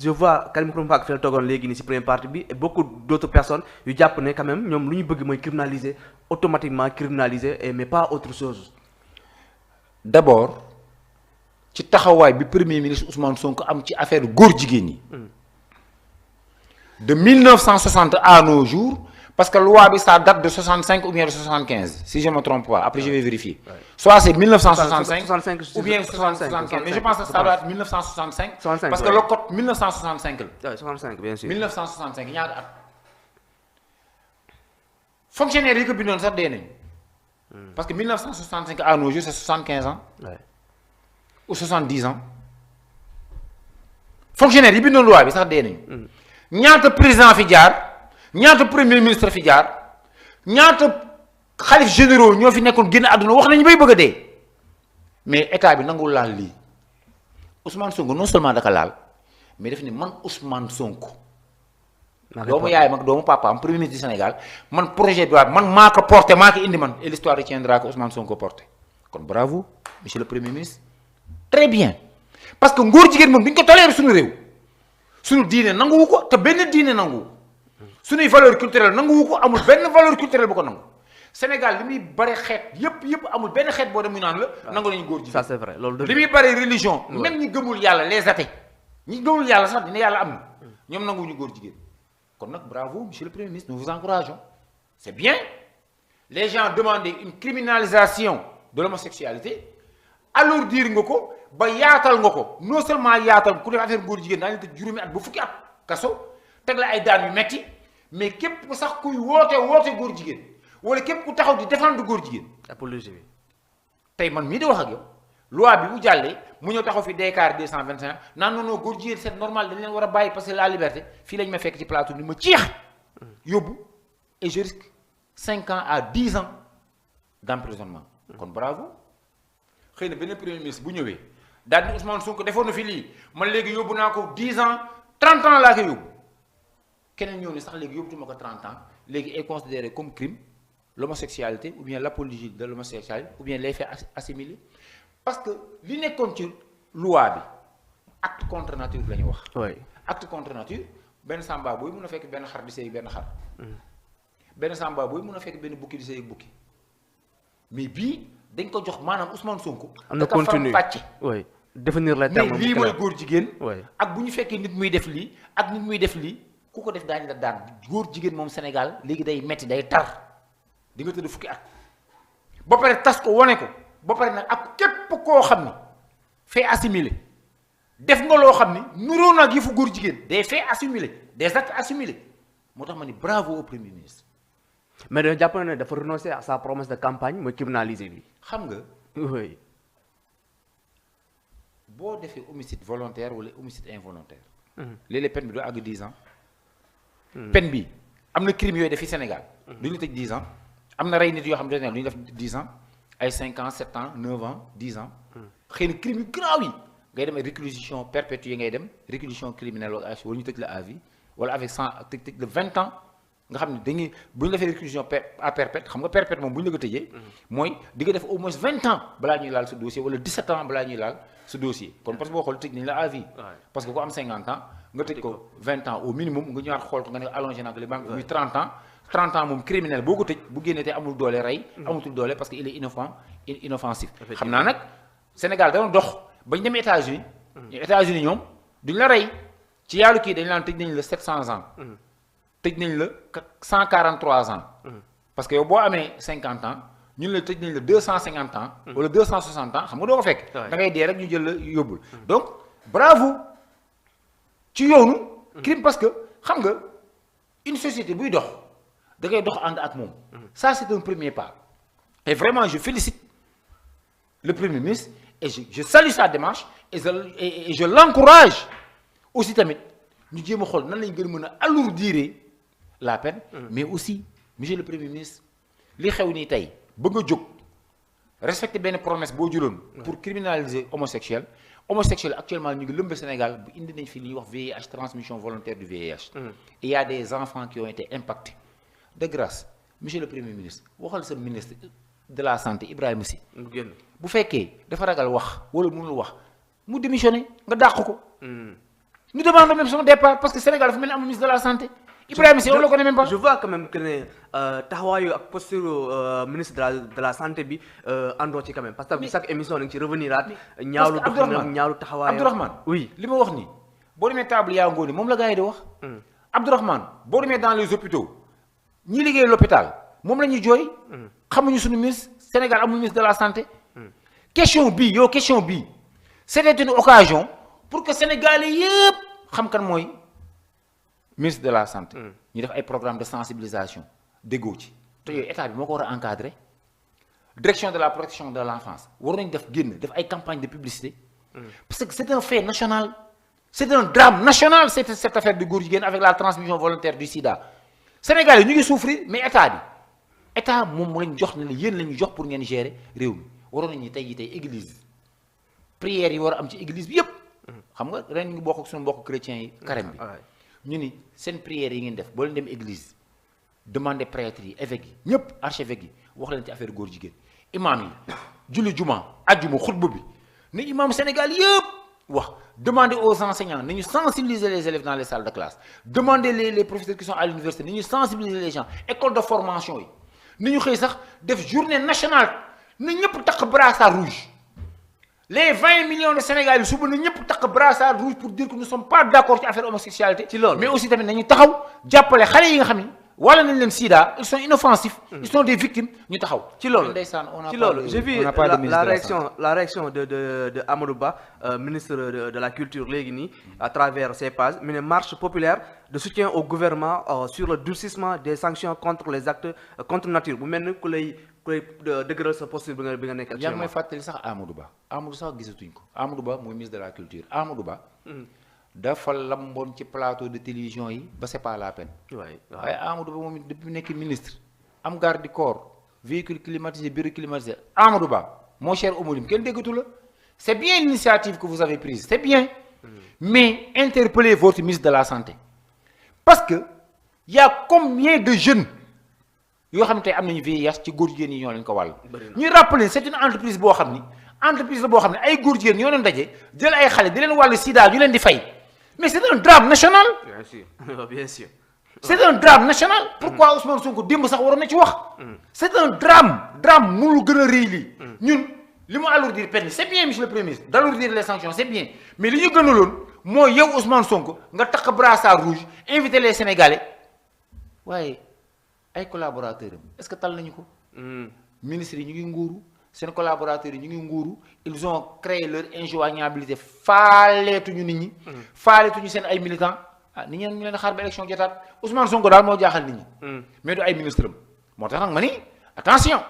je vois Karim Xrum Xax fi la toogoon léegi nii ci première partie bi et beaucoup d'autres personnes yu jàpp ne quand même ñoom lu ñu bëgg mooy criminaliser automatiquement criminaliser mais pas autre chose. d'abord ci taxawaay bi premier ministre Ousmane Sonko am ci affaire góor jigéen ñi. de 1960 à nos jours parce que loi bi ça date de 65 ou bien de 75 si je ne me trompe pas après je vais vérifier. Soit c'est 1965 ou bien 75 mais je pense que ça doit être 1965. Parce que le code 1965 la. 65 bien sûr. 1965 ñaata at. fonctionnaire yi ko bindoon sax dee nañ. parce que 1965 à nos jours c'est 75 ans. ou 70 ans. fonctionnaire yi bindoon loi bi sax dee nañ. ñaata président fi jaar. ñaata premier ministre fi jaar ñaata xalif généraux ñoo fi nekkoon génn àdduna wax nañu bay bëgg a dee mais état bi nangul laal lii Ousmane Sonko non seulement daka laal mais daf ni man Ousmane Sonko doomu yaayam ak doomu papaam premier ministre du Sénégal man projet bi man maa ko porté maa ko indi man et l'histoire retiendra que Ousmane Sonko porté kon bravo monsieur le premier ministre très bien parce que ngóor jigéen moom duñ ko toléré suñu réew suñu diine nanguwu ko te benn diine nanguwu suñuy valeur culturelle nanguwu ko amul benn valeur culturelle bu ko nangu Sénégal li muy bare xeet yëpp amul benn xeet boo dem ñu naan la nangu nañu góor jigéen. Ça c'est vrai loolu li muy bare religion. même ñi gëmul yàlla les athées ñi gëmul yàlla sax dina yàlla am na ñoom nanguwuñu góor jigéen kon nag bravo monsieur le premier ministre nous vous encourageons c'est bien les gens demandaient une criminalisation de l'homosexualité alourdir nga ko ba yaatal nga ko non seulement yaatal ku def affaire góor jigéen daañu tëj juróomi at ba fukki at kaso teg la ay daan yu metti mais képp ku sax kuy woote góor jigéen wala képp ku taxaw di défendre góor jigéen. apologie bi. tey man mii di wax ak yow loi bi bu jàllee mu ñëw taxaw fi DCAR 221 naan non góor jigéen c'est normal dañ leen war a bàyyi parce que la liberté fii lañ ma fekk ci plateau ni ma ciix yóbbu et je risque 5 ans à 10 ans d'emprisonnement. kon bravo xëy na benn premier ministre bu ñëwee daal di Ousmane Sonko defoon na fi lii man léegi yóbbu naa ko 10 ans 30 ans laa koy yóbbu. keneen ñëw ni sax léegi yóbbutuma ko 30 ans léegi est considéré comme crime l'homosexualité ou bien l'apologie de l'homosexualité ou bien les faits assimilés parce que li nekkoon ci loi bi acte contre nature la ñu wax. oui acte contre nature benn samba booy mun a fekk benn xar di sëy benn xar. benn samba booy mun a fekk benn bukki di sëy bukki mais bii dañ ko jox maanaam Ousmane Sonko. am na continue pàcc. oui définir les termes. mais lii mooy góor jigéen. oui ak bu ñu fekkee nit muy def lii ak nit muy def lii. ku ko def daañu la daan góor jigéen moom Sénégal léegi day metti day tar di nga tëdd fukki at ba pare tas ko wane ko ba pare nag ak képp koo xam ni fait assimilé def nga loo xam ni nuroo nag yëfu góor jigéen des faits assimilés des actes assimilés moo tax ma ni bravo au premier ministre. mais dañoo jàpp ne dafa renoncer à sa promesse de campagne mooy criminaliser bi. xam nga. oui. boo defee homicide volontaire wala homicide involontaire. léeg-léeg peine bi doo àgg 10 ans. peine bi am na crime yooyu def fi Sénégal. du ñu tëj 10 ans am na rey nit yoo xam ne du ñu def 10 ans ay 5 ans 7 ans 9 ans 10 ans. xëy na crime yu grave yi ngay dem ay réclusion perpétuelle ngay dem réclusion criminelle wala ñu tëj la à vie wala avec 100 tëj la 20 ans nga xam ne dañuy bu ñu defee réclusion à perpète xam nga perpète moom bu ñu la ko tëjee. mooy di nga def au moins 20 ans balaa ñuy laal sa dossier wala 17 ans balaa ñuy laal sa dossier kon parce que boo xool tëj nañ la à vie. parce que ku am 50 ans. nga tëj ko 20 ans au minimum nga ñëwaat xool ko nga ne allongé naa ko les banques muy 30 ans 30 ans moom criminel boo ko tëj bu génnee te amul doole rey. amatul doole parce que il est inoffensif. xam naa nag Sénégal dana dox bañ dem États-Unis États-Unis ñoom duñ la rey ci yàllu kii dañ laan tëj nañ la 700 ans. tëj nañ la 143 ans. parce que yow boo amee 50 ans ñun la tëj nañ la 250 ans. wala 260 ans xam nga doo ko fekk. da ngay dee rek ñu jël la yóbbul. donc bravo. ci yoonu crime parce que xam nga une société buy dox da ngay dox ànd ak moom ça c'est un premier pas et vraiment je félicite le premier ministre et je salue sa démarche et je l'encourage aussi tamit ñu jéem a xool nan lañ gën a mën a alourdir la peine mais aussi monsieur le premier ministre li xew nii tey ba nga jóg respecter benn promesse boo jëloon pour criminaliser homosexuel actuellement ñu ngi lëmbe Sénégal bu indi nañ fi li ñuy wax VIH transmission volontaire du VIH. Il y a des enfants qui ont été impactés de grâce monsieur le premier ministre waxal sa ministre de la santé Ibrahima Sy. bu fekkee dafa ragal wax wala mënul wax mu démissionné nga dàq ko. nous demandons même son départ parce que Sénégal dafa mel ni amul ministre de la santé. Ibrahima Sy on le connaît même pas. je vois quand même que ne taxawaayu ak posture ministre de la santé bi àndoo ci quand même parce que chaque émission nañ ci revenir aat. ñaawlu doxalinam ñaawlu taxawaayam Abdourahmane oui li ma wax nii boo demee table yaa ngooni moom la gars yi di wax. Abdourahmane boo demee dans les hôpitaux ñi liggéey l'hôpital moom la ñuy jooy. xamuñu suñu ministre Sénégal amul ministre de la santé. question bii c'était une occasion pour que Sénégalais yëpp xam kan mooy ministre de la santé. ñu def ay programme de sensibilisation déggoo ci te yooyu état bi moo ko war a encadrer direction de la protection de l'enfance war nañu def ay campagne de publicité. parce que c'est un fait national. c'est un drame national cette affaire de góor jigéen avec la transmission volontaire du sida Sénégalais ñu ngi souffrir mais état moom mu lañ jox ne la yéen la ñu jox pour ngeen gérer réew mi waroon nañu tey église prières yi war a am ci église bi yépp xam nga ren ñu ngi bokk ak suñu mbokk chrétiens yi carême bi ñu ni seen prières yi ngeen def boo leen dem église demander prêtre yi évêques yi ñëpp archevêques yi wax leen ci affaire góor jigéen imam yi julli juma ajjuma xutba bi ni imam Sénégal yépp wax demander aux enseignants nañu sensibiliser les élèves dans les salles de classe demander les professeurs qui sont à l'université nañu sensibiliser les gens école de formation yi ni ñu xëy sax def journée nationale na ñëpp takk brassard rouge les 20 millions de Sénégalais suba na ñëpp takk brassard rouge pour dire que nous sommes pas d'accord ci affaire homosexualité ci loolu mais aussi tamit nañu taxaw jàppale xale yi nga xam ni wala nañ leen sida ils sont inoffensifs ils sont des victimes ñu taxaw ci loolu ndeysaan j'ai vu la réaction de Amadou Ba ministre de la culture léegi nii à travers ses pages mu ne marche populaire de soutien au gouvernement sur le durcissement des sanctions contre les actes contre nature bu mel ni ku lay dëgëral sa posture bi nga nekk actuellement. yaa ngi may fàttali sax Amadou sax gisatuñ ko Amadou Ba mooy ministre de la culture Amadou Ba dafa lamboon ci plateau de télévision yi ba c'est pas la peine. waaye Amadou Ba moom it depuis nekk ministre am garde du corps véhicule climatisé bureau climatisé Amadou Ba mon cher homonyme kenn déggatu la c'est bien l'initiative que vous avez prise c'est bien mais interpellez votre ministre de la santé parce que y a combien de jeunes yoo xam ne tey am nañu VIH ci góor jigéen yi ñoo leen ko wàll. ñuy rappeler c'est une entreprise boo xam ni entreprise la boo xam ne ay góor jigéen ñoo leen daje jël ay xale di leen wàllu sida ñu leen di fay. Mais c'est un drame national. Bien sûr, bien sûr. C'est un drame national. Pourquoi Ousmane Sonko démb sax waroon na ci wax. C'est un drame mënul gën a rëy lii. ñun li mu alourdir peine c'est bien monsieur le premier ministre d'alourdir les sanctions c'est bien mais li ñu gënaloon mooy yow Ousmane Sonko nga takk brassard rouge inviter les Sénégalais waaye ay collaborateurs am est-ce que tal nañu ko. ministres yi ñu ngi nguuru seen collaborateurs yi ñu ngi nguuru ils ont créé leur injoignabilité faaleetuñu nit ñi. faaleetuñu seen ay militants nit ñi ñu leen xaar ba élection jotaat Ousmane Sonko daal moo jaaxal nit ñi. mais du ay ministres am moo tax nag ma ni attention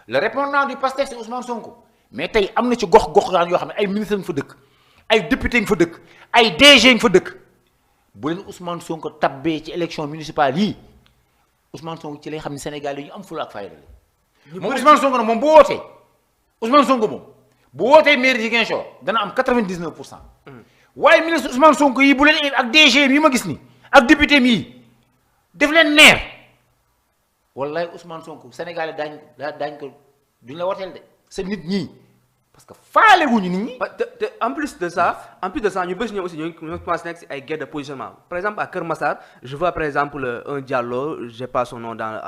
le répondant du PASTEF c'est Ousmane Sonko mais tey am na ci gox-goxaan yoo xam ne ay ministres nga fa dëkk ay députés nga fa dëkk ay DG nga fa dëkk bu leen Ousmane Sonko tabbee ci élection municipale yii Ousmane Sonko ci lay xam ne Sénégal yi ñu am fula ak fayda la. moom Ousmane Sonko nag moom bu wootee Ousmane Sonko moom bu wootee maire Ziguinchor dana am 99%. waaye ministre Ousmane Sonko yi bu leen ak DG yi ma gis ni ak député yi def leen maire wallahi Ousmane Sonko Sénégalais daañ ko duñ la woteel de sa nit ñi parce que faale wuñu nit ñi. te en plus de ça ñu bëri ñoom aussi ñoo commencé nekk si ay guerre de positionnement par exemple à Kër Massar je vois par exemple un Diallo j'ai pas son nom dans.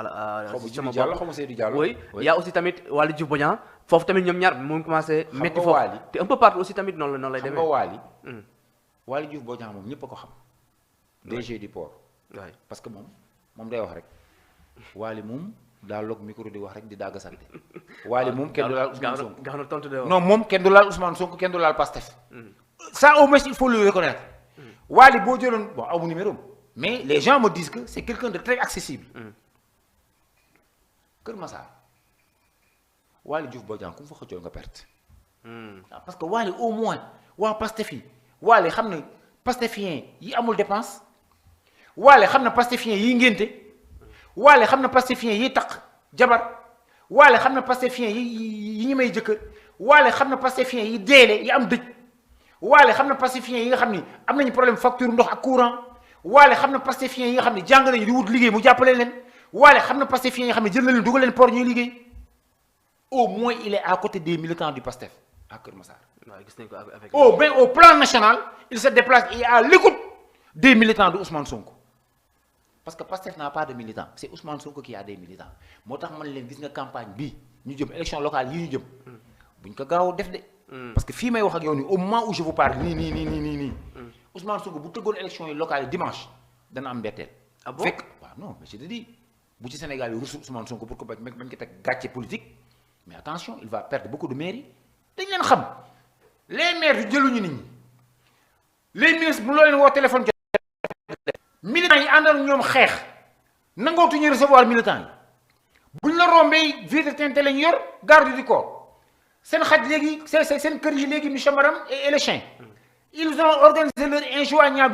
xaw ma Seydou Diallo oui il y a aussi tamit Waly Diouf Bodian foofu tamit ñoom ñaar mu ngi commencé. métti foofu te un peu partout aussi tamit noonu lay demee. xam nga Waly Diouf Bodian moom ñëpp a ko xam. DG du port. waay parce que moom day wax rek Waly moom daa log micro di wax rek di dagg sante Waly moom kenn du laal Ousmane Sonko non moom kenn du laal Ousmane Sonko kenn du laal Pastef. ça au moins il faut le reconnaître. Waly boo jëloon bon amu numéro mais les gens me disent que c'est quelqu'un de très accessible. Kër Massar Waly Diouf Bodian ku mu fa xëccoo nga perte. parce que Waly au moins waa Pastef yi Waly xam ne Pastefien yi amul dépense Waly xam ne Pastefien yi ngénte Waly xam ne Pastefien yi taq jabar Waly xam ne Pastefien yi ñu may jëkkër Waly xam ne Pastefien yi deele yi am dëj Waly xam ne Pastefien yi nga xam ni am nañu problème facture ndox ak courant Waly xam ne Pastefien yi nga xam ne jàng nañu di wut liggéey mu jàppale leen Waly xam ne Pastefien yi nga xam ne jël na leen dugal leen port ñuy liggéey au moins il est à côté des militants du Pastef à Keur Massar. Au plan national, il se déplace et à l'écoute des militants de Ousmane Sonko. Parce que Pastef n'a pas de militants, c'est Ousmane Sonko qui a des militants. Moi, je gis nga campagne bi, ñu jëm élection locale yi ñu jëm. Buñ ko gaaw def de. Parce que fi may wax ak yow ni au moment où je vous parle ni Ousmane Sonko bu tëggoon élection locale dimanche dana am mbetteel. Ah bon? Non, mais je te dis, bu ci Sénégal yi rusu Ousmane Sonko pour que bañ ko tek gatché politique. Mais attention, il va perdre beaucoup de mairies. Dañ leen xam. Les maires jëluñu nit ñi. Les ministres bu lo leen wo téléphone militants yi àndal ñoom xeex nangootuñu recevoir militants yi buñ la rombee vitre teintée lañ yor garde du corps seen xaj léegi seen kër yi léegi monsieur madame et les chiens ils ont organisé leur injoignable